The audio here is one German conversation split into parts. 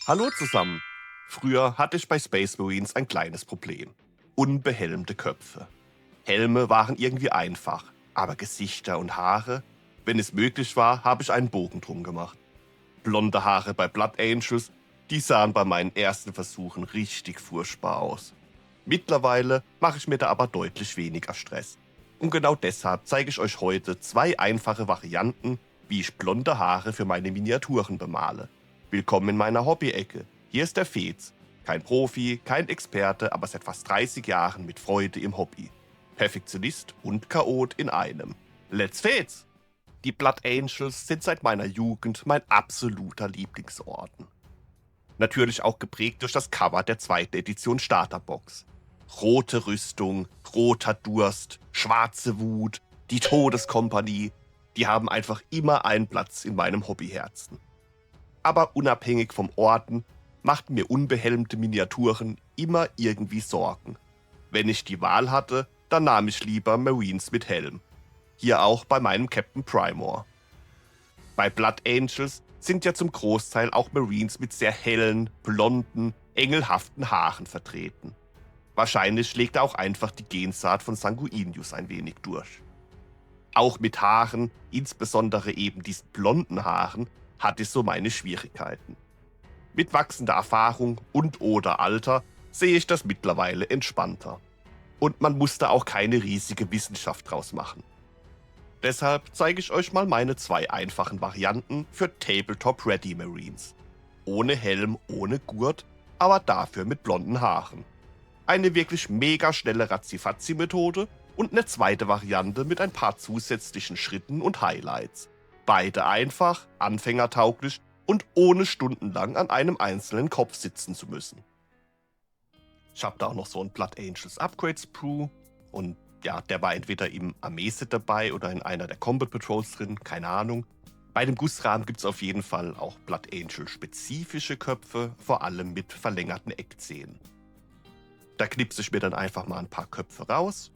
Hallo zusammen. Früher hatte ich bei Space Marines ein kleines Problem. Unbehelmte Köpfe. Helme waren irgendwie einfach, aber Gesichter und Haare? Wenn es möglich war, habe ich einen Bogen drum gemacht. Blonde Haare bei Blood Angels, die sahen bei meinen ersten Versuchen richtig furchtbar aus. Mittlerweile mache ich mir da aber deutlich weniger Stress. Und genau deshalb zeige ich euch heute zwei einfache Varianten, wie ich blonde Haare für meine Miniaturen bemale. Willkommen in meiner Hobby-Ecke. Hier ist der Fez. Kein Profi, kein Experte, aber seit fast 30 Jahren mit Freude im Hobby. Perfektionist und Chaot in einem. Let's Fez! Die Blood Angels sind seit meiner Jugend mein absoluter Lieblingsorden. Natürlich auch geprägt durch das Cover der zweiten Edition Starterbox. Rote Rüstung, roter Durst, schwarze Wut, die Todeskompanie, die haben einfach immer einen Platz in meinem Hobbyherzen. Aber unabhängig vom Orden machten mir unbehelmte Miniaturen immer irgendwie Sorgen. Wenn ich die Wahl hatte, dann nahm ich lieber Marines mit Helm. Hier auch bei meinem Captain Primor. Bei Blood Angels sind ja zum Großteil auch Marines mit sehr hellen, blonden, engelhaften Haaren vertreten. Wahrscheinlich schlägt auch einfach die Gensaat von Sanguinius ein wenig durch. Auch mit Haaren, insbesondere eben diesen blonden Haaren, hatte ich so meine Schwierigkeiten. Mit wachsender Erfahrung und/oder Alter sehe ich das mittlerweile entspannter. Und man musste auch keine riesige Wissenschaft draus machen. Deshalb zeige ich euch mal meine zwei einfachen Varianten für Tabletop Ready Marines. Ohne Helm, ohne Gurt, aber dafür mit blonden Haaren. Eine wirklich mega schnelle Razzifatzi-Methode und eine zweite Variante mit ein paar zusätzlichen Schritten und Highlights. Beide einfach, anfängertauglich und ohne stundenlang an einem einzelnen Kopf sitzen zu müssen. Ich habe da auch noch so ein Blood Angels Upgrade Sprue und ja, der war entweder im Armeeset dabei oder in einer der Combat Patrols drin, keine Ahnung. Bei dem Gussrahmen gibt es auf jeden Fall auch Blood Angel spezifische Köpfe, vor allem mit verlängerten Eckzähnen. Da knipse ich mir dann einfach mal ein paar Köpfe raus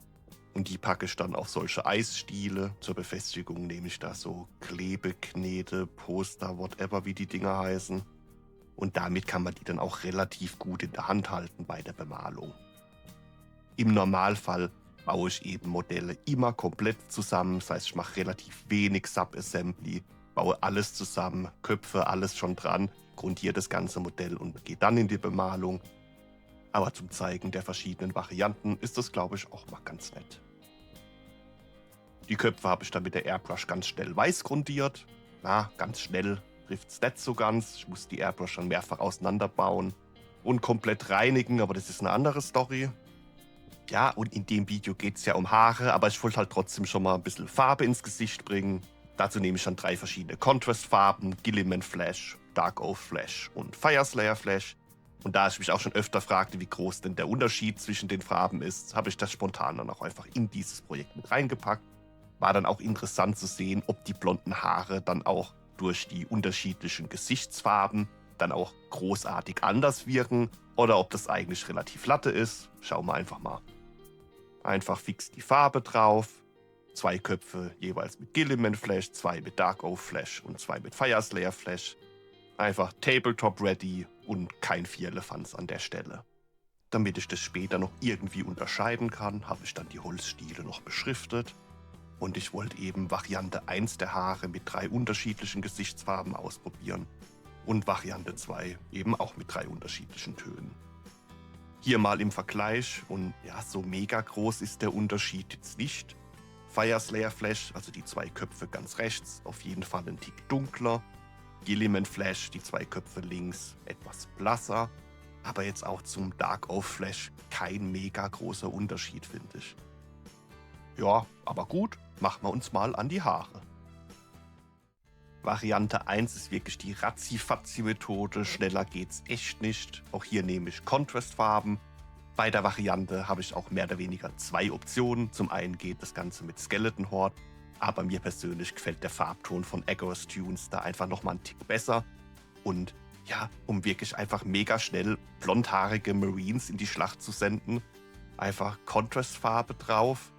und die packe ich dann auf solche Eisstiele. Zur Befestigung nehme ich da so Klebeknete, Poster, whatever wie die Dinger heißen. Und damit kann man die dann auch relativ gut in der Hand halten bei der Bemalung. Im Normalfall baue ich eben Modelle immer komplett zusammen, das heißt, ich mache relativ wenig Subassembly, baue alles zusammen, Köpfe, alles schon dran, grundiere das ganze Modell und gehe dann in die Bemalung. Aber zum Zeigen der verschiedenen Varianten ist das, glaube ich, auch mal ganz nett. Die Köpfe habe ich dann mit der Airbrush ganz schnell weiß grundiert. Na, ganz schnell trifft es nicht so ganz. Ich muss die Airbrush dann mehrfach auseinanderbauen und komplett reinigen, aber das ist eine andere Story. Ja, und in dem Video geht es ja um Haare, aber ich wollte halt trotzdem schon mal ein bisschen Farbe ins Gesicht bringen. Dazu nehme ich dann 3 verschiedene Contrast-Farben, Gilliman Flash, Dark Oath Flash und Fireslayer Flash. Und da ich mich auch schon öfter fragte, wie groß denn der Unterschied zwischen den Farben ist, habe ich das spontan dann auch einfach in dieses Projekt mit reingepackt. War dann auch interessant zu sehen, ob die blonden Haare dann auch durch die unterschiedlichen Gesichtsfarben dann auch großartig anders wirken oder ob das eigentlich relativ Latte ist. Schauen wir einfach mal. Einfach fix die Farbe drauf. 2 Köpfe jeweils mit Gilliman Flash, 2 mit Dark Oath Flash und 2 mit Fireslayer Flash. Einfach Tabletop ready und kein Vierlefanz an der Stelle. Damit ich das später noch irgendwie unterscheiden kann, habe ich dann die Holzstiele noch beschriftet. Und ich wollte eben Variante 1 der Haare mit 3 unterschiedlichen Gesichtsfarben ausprobieren. Und Variante 2 eben auch mit 3 unterschiedlichen Tönen. Hier mal im Vergleich und ja, so mega groß ist der Unterschied jetzt nicht. Fireslayer Flash, also die 2 Köpfe ganz rechts, auf jeden Fall ein Tick dunkler. Gilliman Flash, die 2 Köpfe links, etwas blasser. Aber jetzt auch zum Dark Oath Flash kein mega großer Unterschied, finde ich. Ja, aber gut, machen wir uns mal an die Haare. Variante 1 ist wirklich die Razzi-Fazzi-Methode, schneller geht's echt nicht. Auch hier nehme ich Contrastfarben. Bei der Variante habe ich auch mehr oder weniger 2 Optionen. Zum einen geht das Ganze mit Skeleton Horde, aber mir persönlich gefällt der Farbton von Agor's Tunes da einfach nochmal einen Tick besser. Und ja, um wirklich einfach mega schnell blondhaarige Marines in die Schlacht zu senden, einfach Contrastfarbe drauf.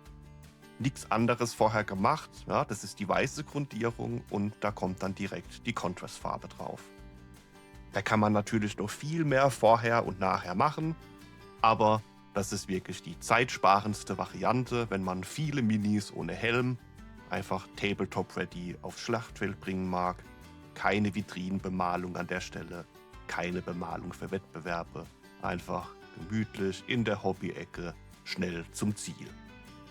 Nichts anderes vorher gemacht. Ja, das ist die weiße Grundierung und da kommt dann direkt die Contrastfarbe drauf. Da kann man natürlich noch viel mehr vorher und nachher machen, aber das ist wirklich die zeitsparendste Variante, wenn man viele Minis ohne Helm einfach Tabletop-ready aufs Schlachtfeld bringen mag. Keine Vitrinenbemalung an der Stelle, keine Bemalung für Wettbewerbe. Einfach gemütlich in der Hobby-Ecke, schnell zum Ziel.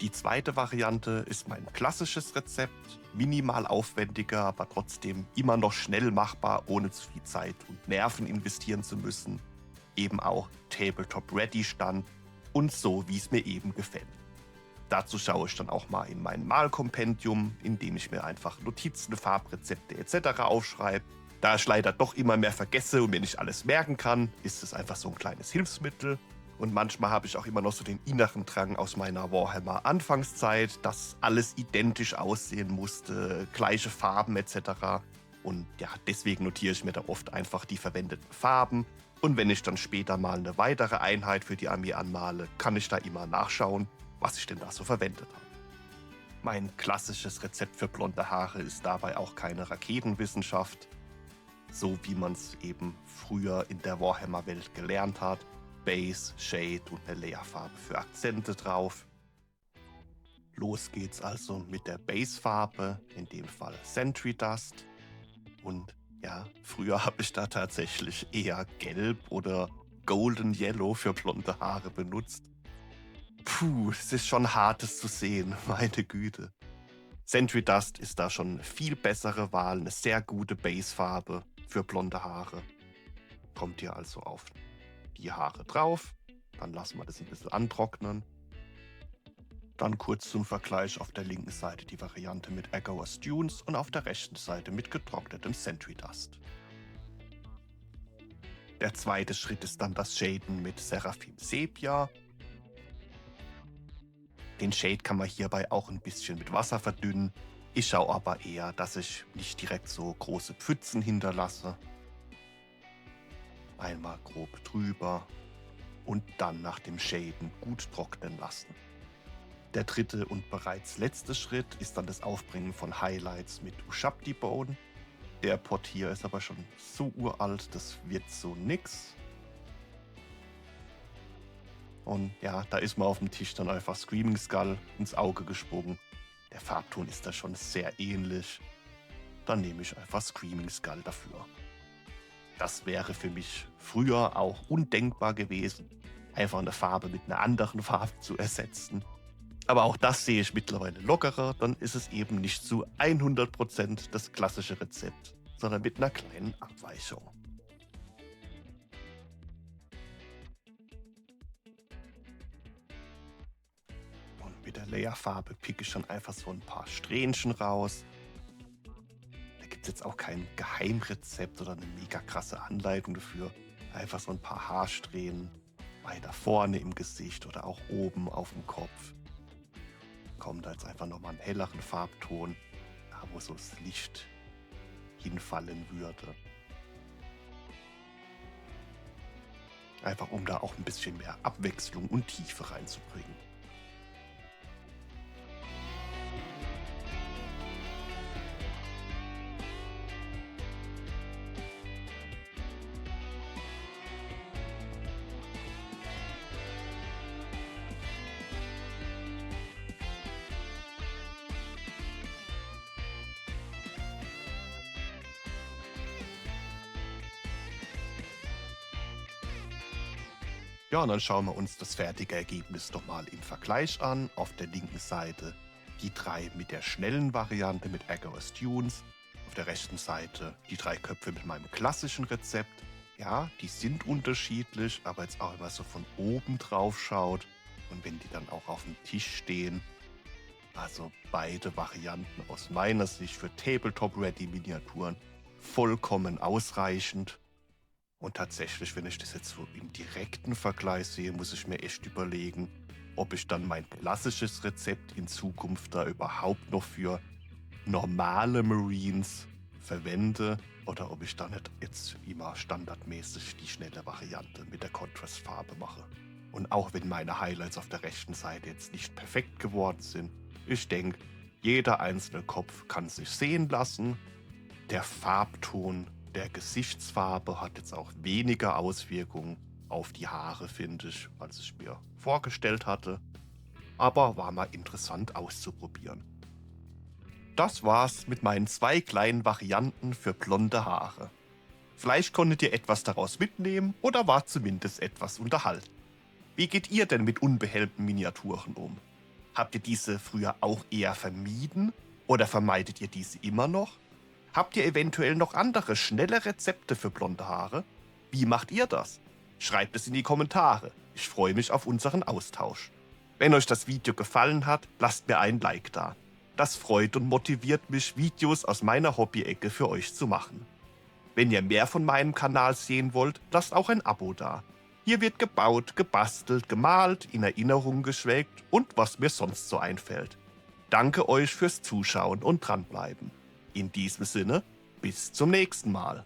Die zweite Variante ist mein klassisches Rezept, minimal aufwendiger, aber trotzdem immer noch schnell machbar, ohne zu viel Zeit und Nerven investieren zu müssen. Eben auch Tabletop-Ready-Stand und so, wie es mir eben gefällt. Dazu schaue ich dann auch mal in mein Malkompendium, in dem ich mir einfach Notizen, Farbrezepte etc. aufschreibe. Da ich leider doch immer mehr vergesse und mir nicht alles merken kann, ist es einfach so ein kleines Hilfsmittel. Und manchmal habe ich auch immer noch so den inneren Drang aus meiner Warhammer-Anfangszeit, dass alles identisch aussehen musste, gleiche Farben etc. Und ja, deswegen notiere ich mir da oft einfach die verwendeten Farben. Und wenn ich dann später mal eine weitere Einheit für die Armee anmale, kann ich da immer nachschauen, was ich denn da so verwendet habe. Mein klassisches Rezept für blonde Haare ist dabei auch keine Raketenwissenschaft, so wie man es eben früher in der Warhammer-Welt gelernt hat. Base, Shade und eine Leerfarbe für Akzente drauf. Los geht's also mit der Basefarbe, in dem Fall Sentry Dust. Und ja, früher habe ich da tatsächlich eher Gelb oder Golden Yellow für blonde Haare benutzt. Puh, es ist schon hartes zu sehen, meine Güte. Sentry Dust ist da schon eine viel bessere Wahl, eine sehr gute Basefarbe für blonde Haare. Kommt hier also auf die Haare drauf, dann lassen wir das ein bisschen antrocknen. Dann kurz zum Vergleich auf der linken Seite die Variante mit Agorist Dunes und auf der rechten Seite mit getrocknetem Sentry Dust. Der zweite Schritt ist dann das Shaden mit Seraphim Sepia. Den Shade kann man hierbei auch ein bisschen mit Wasser verdünnen. Ich schaue aber eher, dass ich nicht direkt so große Pfützen hinterlasse. Einmal grob drüber und dann nach dem Shaden gut trocknen lassen. Der dritte und bereits letzte Schritt ist dann das Aufbringen von Highlights mit Ushabti Bone. Der Pot hier ist aber schon so uralt, das wird so nix. Und ja, da ist mir auf dem Tisch dann einfach Screaming Skull ins Auge gesprungen. Der Farbton ist da schon sehr ähnlich. Dann nehme ich einfach Screaming Skull dafür. Das wäre für mich früher auch undenkbar gewesen, einfach eine Farbe mit einer anderen Farbe zu ersetzen. Aber auch das sehe ich mittlerweile lockerer, dann ist es eben nicht zu 100% das klassische Rezept, sondern mit einer kleinen Abweichung. Und mit der Layerfarbe picke ich dann einfach so ein paar Strähnchen raus. Da gibt es jetzt auch kein Geheimrezept oder eine mega krasse Anleitung dafür. Einfach so ein paar Haarsträhnen weiter vorne im Gesicht oder auch oben auf dem Kopf. Kommt da jetzt einfach nochmal einen helleren Farbton, da wo so das Licht hinfallen würde. Einfach um da auch ein bisschen mehr Abwechslung und Tiefe reinzubringen. Ja, und dann schauen wir uns das fertige Ergebnis nochmal im Vergleich an. Auf der linken Seite die 3 mit der schnellen Variante mit Agorist Dunes. Auf der rechten Seite die 3 Köpfe mit meinem klassischen Rezept. Ja, die sind unterschiedlich, aber jetzt auch immer so von oben drauf schaut. Und wenn die dann auch auf dem Tisch stehen. Also beide Varianten aus meiner Sicht für Tabletop-Ready-Miniaturen vollkommen ausreichend. Und tatsächlich, wenn ich das jetzt so im direkten Vergleich sehe, muss ich mir echt überlegen, ob ich dann mein klassisches Rezept in Zukunft da überhaupt noch für normale Marines verwende oder ob ich dann nicht jetzt immer standardmäßig die schnelle Variante mit der Contrastfarbe mache. Und auch wenn meine Highlights auf der rechten Seite jetzt nicht perfekt geworden sind, ich denke, jeder einzelne Kopf kann sich sehen lassen. Der Farbton, der Gesichtsfarbe hat jetzt auch weniger Auswirkungen auf die Haare, finde ich, als ich mir vorgestellt hatte. Aber war mal interessant auszuprobieren. Das war's mit meinen 2 kleinen Varianten für blonde Haare. Vielleicht konntet ihr etwas daraus mitnehmen oder war zumindest etwas unterhalten. Wie geht ihr denn mit unbehelmten Miniaturen um? Habt ihr diese früher auch eher vermieden oder vermeidet ihr diese immer noch? Habt ihr eventuell noch andere, schnelle Rezepte für blonde Haare? Wie macht ihr das? Schreibt es in die Kommentare. Ich freue mich auf unseren Austausch. Wenn euch das Video gefallen hat, lasst mir ein Like da. Das freut und motiviert mich, Videos aus meiner Hobby-Ecke für euch zu machen. Wenn ihr mehr von meinem Kanal sehen wollt, lasst auch ein Abo da. Hier wird gebaut, gebastelt, gemalt, in Erinnerungen geschwelgt und was mir sonst so einfällt. Danke euch fürs Zuschauen und dranbleiben. In diesem Sinne, bis zum nächsten Mal.